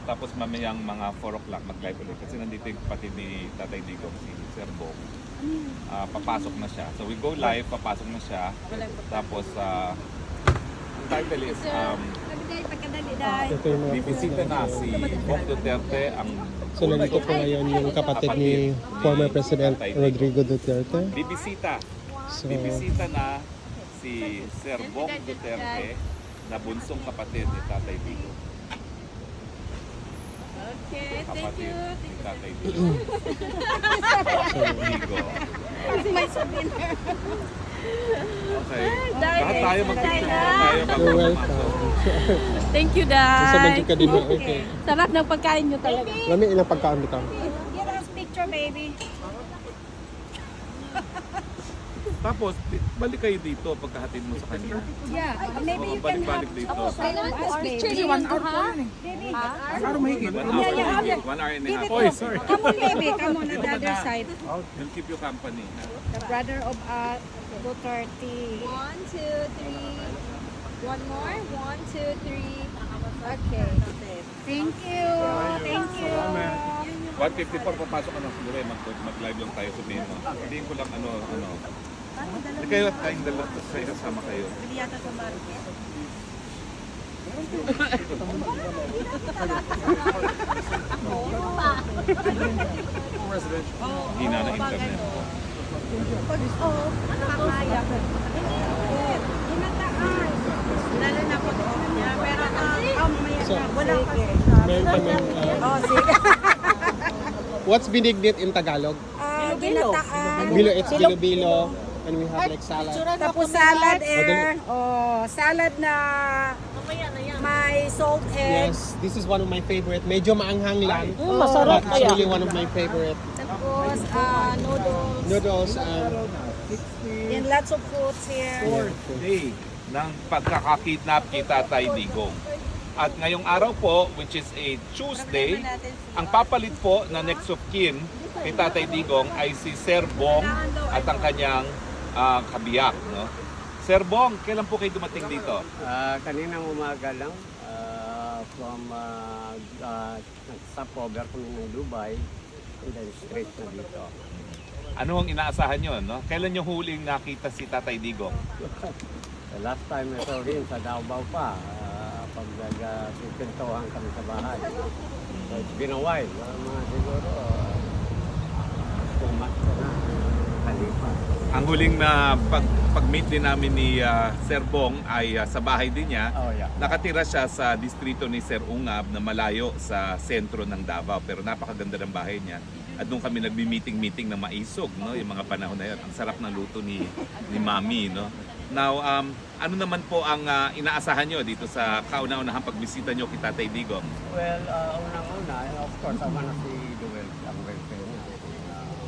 Tapos mamayang mga 4 o'clock mag-live ulit kasi nandito yung kapatid ni Tatay Digong, si Sir Bong. Papasok na siya. So we go live, papasok na siya. Tapos ang title is bibisita na si Bong Duterte ang So nandito po ngayon yung kapatid ni former President Rodrigo Duterte. So, bibisita na si Sir Bong Duterte na bunsong kapatid ni Tatay Digong. Okay, thank you. Ni Tatay Digong. May souvenir. Okay. Lahat tayo mag-picture. You're welcome. Thank you, Sa Dad. medyo ka din mo. Okay. Sarap ng pagkain nyo talaga. Lami ilang pagkaan bitaw. Get us picture, baby. Tapos, balik kayo dito pagkahatid mo sa kanya. Yeah, maybe you can Balik-balik dito. picture you want out baby. One hour and a half. Oh, sorry. Come on, baby. Come on, the other side. We'll keep you company. The brother of Duterte. 1, 2, 3. One more. 1, 2, 3. Okay. Thank you. Thank you. 1:54 papasok ka na siguro eh. Mag-live lang tayo sabihin mo. Sabihin ko lang ano. Hindi kayo at tayong dalawa sa kasama kayo. Hindi yata sa market. Hina na internet. Oh, nakakaya. Ginataas. Lalo na po. Yeah, pero mamaya So, na. Wala pa. Meron kami, Oh, sige. what's binignit in Tagalog? Ginataan. Bilo, it's bilo-bilo. And we have like salad. Tapos salad oh, salad na may salt egg. Yes, this is one of my favorite. Medyo maanghang lang. Masarap But it's really one of my favorite. Tapos noodles. Noodles. And lots of fruits here. Day ng pagkakakidnap kay Tatay Digong. At ngayong araw po, which is a Tuesday, ang papalit po na next of kin kay Tatay Digong ay si Sir Bong at ang kanyang kabiyak. No? Sir Bong, kailan po kayo dumating dito? Kaninang umaga lang from nag-stopover kami ng Dubai and then straight na dito. Ano ang inaasahan nyo? No? Kailan nyo huling nakita si Tatay Digong? The last time I saw him sa Davao pa, pag nag-pintuhan kami sa bahay. So it's been a while, mga siguro 2 months na kalipas. Ang huling na pag-meet din namin ni Sir Bong ay sa bahay din niya. Oh yeah. Nakatira siya sa distrito ni Sir Ungab na malayo sa sentro ng Davao, pero napakaganda ng bahay niya. At doon kami nagbi-meeting-meeting na maisog, no, yung mga panahon na yun. Ang sarap ng luto ni Mami, no. Now, ano naman po ang inaasahan nyo dito sa kauna-unahang pagbisita nyo kay Tatay Digong? Well, unang-una, of course, I wanna see the welfare niya.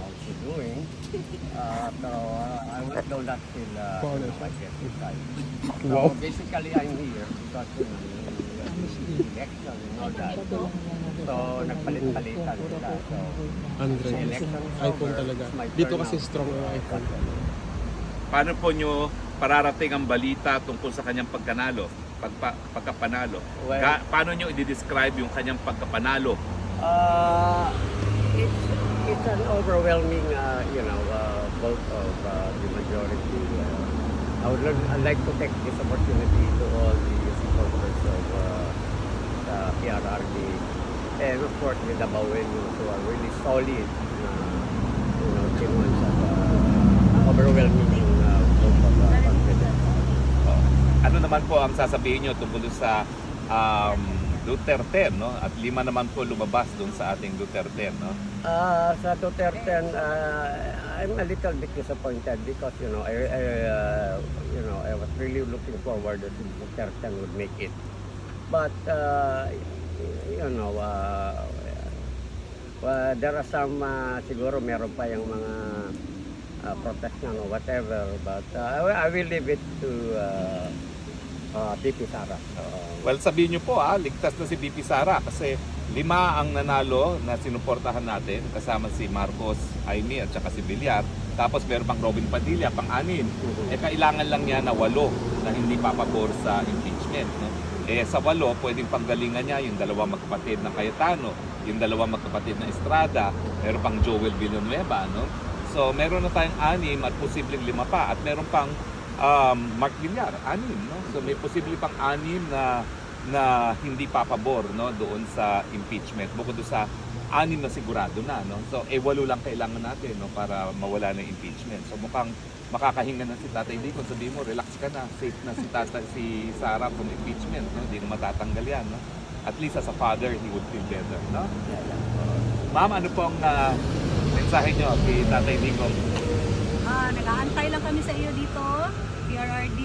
Also doing. So, I will do that till I get inside. So, basically, I'm here because election and all that. So, nagpalit-palitan sila. So, Android. election iPhone talaga. Dito kasi strong ang iPhone. Paano po nyo pararating ang balita tungkol sa kanyang pagkanalo, pagkapanalo? Well, Paano nyo i-describe yung kanyang pagkapanalo? It's an overwhelming, vote of the majority. I'd like to take this opportunity to all the supporters of the PRRD and of course the Dabaweños who are really solid, tinuan sa overwhelming vote of confidence. Ano naman po ang sasabihin nyo tungkol sa Duterte, no? At 5 naman po lumabas doon sa ating Duterte, no? Sa Duterte, I'm a little bit disappointed because I was really looking forward that Duterte would make it. But there are some siguro meron pa yung mga protection or whatever. But I will leave it to BP Sara. Well, sabihin nyo po, ligtas na si BP Sara kasi 5 ang nanalo na sinuportahan natin kasama si Marcos Aimee at saka si Villar. Tapos meron pang Robin Padilla, pang-6. Kailangan lang niya na 8 na hindi papabor sa impeachment. No? Sa 8, pwedeng panggalingan niya yung 2 magkapatid ng Cayetano, yung 2 magkapatid ng Estrada, meron pang Joel Villanueva, no? So meron na tayong 6 at posibleng 5 pa, at meron pang Mark Villar, 6, no? So may posible pang 6 na hindi papabor, no, doon sa impeachment, bukod doon sa 6 na sigurado na, no? So 8 lang kailangan natin, no, para mawala na yung impeachment. So mukhang makakahinga na si Tatay Digong. Sabihin mo, relax ka na, safe na si Sara from impeachment, no? Hindi na matatanggal yan, no? At least as a father, he would feel better, no? Ma'am, ano pong mensahe nyo kay Tatay Digong? Nag-aantay lang kami sa iyo dito, PRRD.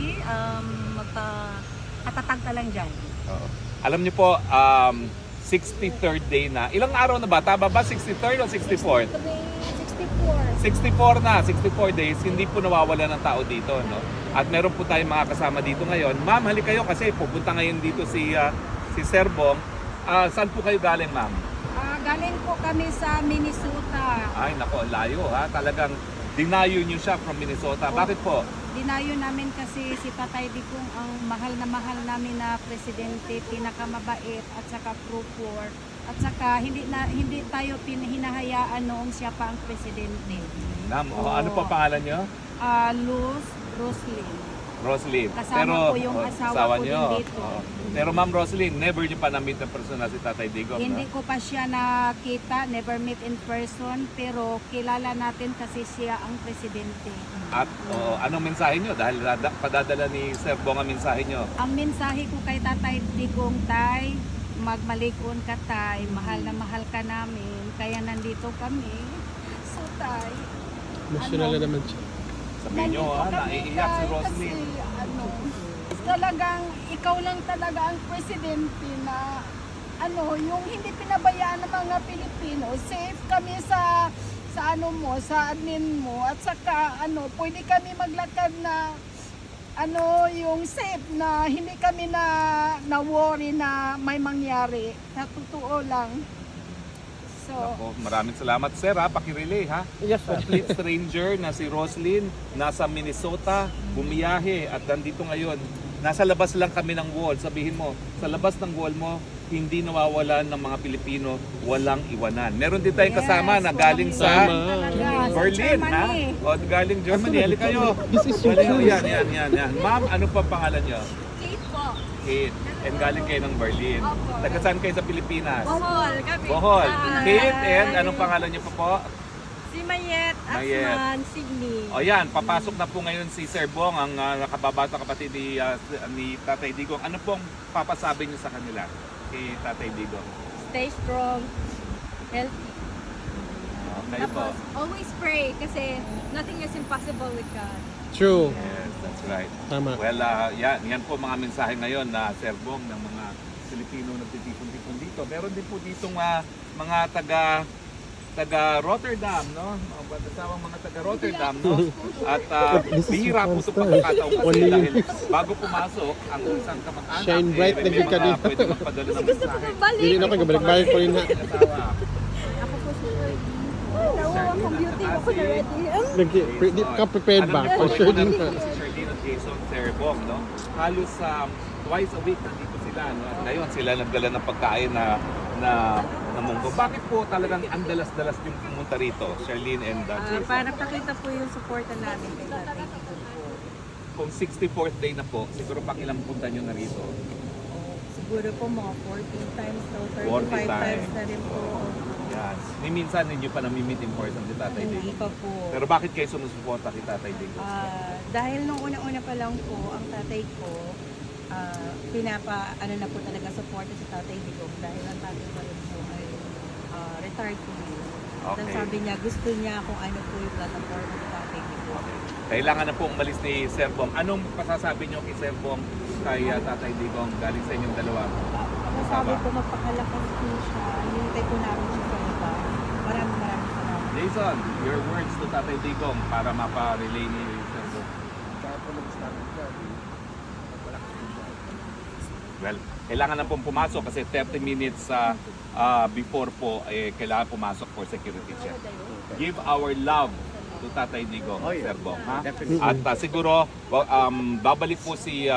Magpa-katatag ka lang dyan. Oo. Alam niyo po, 63rd day na. Ilang araw na ba? Tama ba? 63rd o 64th? 64. 64 na, 64 days, hindi po nawawala ng tao dito, no? At meron po tayong mga kasama dito ngayon. Ma'am, halik kayo kasi pupunta ngayon dito si Sir Bong. Saan po kayo galing, ma'am? Galing po kami sa Minnesota. Ay, nako, layo ha. Talagang dinayo niyo siya from Minnesota. Bakit po? Dinayo namin kasi si Tatay Digong ang mahal namin na presidente, pinakamabait at saka pro-poor. At saka hindi tayo hinahayaan noong siya pa ang presidente. Ma'am, Oo. ano po pangalan niyo? Luz Roslyn. Roslyn. Kasama po yung asawa ko niyo. din dito. Oo. Pero Ma'am Roslyn, never niyo pa na-meet ng personal si Tatay Digong, Hindi no? ko pa siya nakita, never meet in person, pero kilala natin kasi siya ang presidente. At anong mensahe niyo? Dahil padadala ni Sir Bong ang mensahe niyo. Ang mensahe ko kay Tatay Digong, Tay, magmalikon ka, Tay, mahal na mahal ka namin, kaya nandito kami. So, Tay, Emotional na naman siya. Sabihin niyo, nandito kami, naiiyak si Tay, Roslyn. kasi talagang ikaw lang talaga ang presidente na yung hindi pinabayaan ng mga Pilipino. Safe kami sa sa admin mo, at saka pwede kami maglakad na yung safe, na hindi kami na worry na may mangyari. Sa totoo lang. So, Ako, maraming salamat, Sir, ha? Pakirelay, ha? Yes, sir. Complete stranger na si Roslyn, nasa Minnesota, bumiyahe at nandito ngayon. Nasa labas lang kami ng wall. Sabihin mo, sa labas ng wall mo, hindi nawawalan ng mga Pilipino, walang iwanan. Meron din tayong kasama na galing sa Tama. Berlin, ha? O, galing Germany. Halika kayo. This is your Halika, choice. yan. Ma'am, ano pa pangalan niyo? Kate po. Kate. And galing kayo ng Berlin. Opo. Taga saan kayo sa Pilipinas? Bohol kami. Bohol. Ah, Kate, and anong pangalan niyo pa po? Si Mayet, Mayet. Asman, Signy. O yan, papasok na po ngayon si Sir Bong, ang nakababata kapatid ni Tatay Digong. Ano pong papasabi niyo sa kanila kay Tatay Digong? Stay strong, healthy. Kayo po. Tapos, always pray kasi nothing is impossible with God. True. Yes, that's right. Tama. Well, yan po mga mensahe ngayon na Sir Bong ng mga Pilipino nagtitipon-tipon dito. Meron din po ditong mga taga Rotterdam, no? Mga kasawang mga taga Rotterdam, no? At This is bihira po Superstar. itong pagkakataon kasi Only dahil bago pumasok ang isang kamag-anak, Shine bright na may gid ka mga din. pwede magpadala ng Gusto ko mensahe. mabalik. Dili na ko gabalik-balik ko rin na. Asawa. Ako po si Fergie. Nawawa ang beauty ko po na ready. Di ka prepared ba? For sure din ka. Si Sherdine at Jason Terbong, no? Halos twice a week nandito sila, no? At ngayon sila nagdala ng pagkain na munggo. Bakit po talagang ang dalas-dalas yung pumunta rito, Sherlyn and Jason? para pakita po yung suporta namin kay Tatay Digong po. Kung 64th day na po, siguro pang ilang punta nyo na rito? Siguro po mga 14 times to 40 35 times times. na rin po. Yan. Ni minsan ninyo pa namimit in person si Tatay Hindi Digong. pa po. Pero bakit kayo sumusuporta kay Tatay Digong? Dahil nung una-una pa lang po, ang tatay ko, na po talaga suporta sa Tatay Digong dahil ang tatay ko rin po ay retired police. Okay. Then sabi niya, gusto niya kung ano po yung platform ng Tatay Digong. Kailangan na po umalis ni Sir Bong. Anong pasasabi nyo kay Sir Bong kay Tatay Digong galing sa inyong dalawa? Sabi ko, magpakalakas po siya. Hinintay po namin siya sa iba. Maraming salamat. Jason, your words to Tatay Digong para mapa-relay ni Sir Bong. Well, kailangan na pong pumasok kasi 30 minutes before po, kailangan pumasok for security check. Give our love to Tatay Digong, Oh, yeah. Sir Bong. Ha? Definitely. At siguro, babalik po si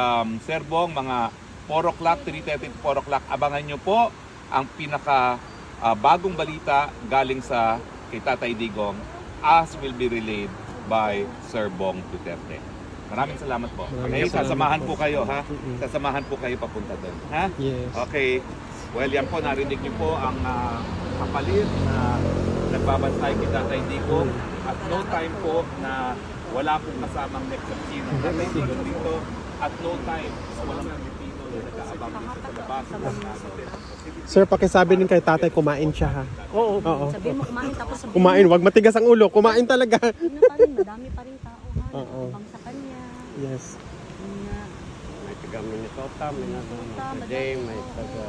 Sir Bong mga 4 o'clock, 3:30 to 4 o'clock. Abangan nyo po ang pinaka bagong balita galing sa kay Tatay Digong as will be relayed by Sir Bong Duterte. Maraming salamat po. Maraming Okay, salamat sasamahan po. po kayo ha. Mm-mm. Sasamahan po kayo papunta doon. Ha? Yes. Okay. Well, yan po, narinig niyo po ang kapalit na nagbabantay kay Tatay Digong. At no time po na wala pong kasamang next of kin ng Tatay Digong dito. At no time sa walang Pilipino na nag-aabang dito sa labas ng natin. Sir, pakisabi din kay tatay, kumain siya ha. Oo. Oo. Sabihin mo kumain tapos sabihin Kumain, wag matigas ang ulo. Kumain talaga. mo pa rin, madami pa rin tao ha. Oo. Nakabang sa kanya. Yes. Yun nga. May taga Minnesota, may nasa Minnesota, Notre Dame, may taga...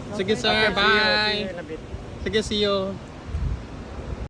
Sige sir, Okay, see you. See bye. you in a bit. Sige, see you.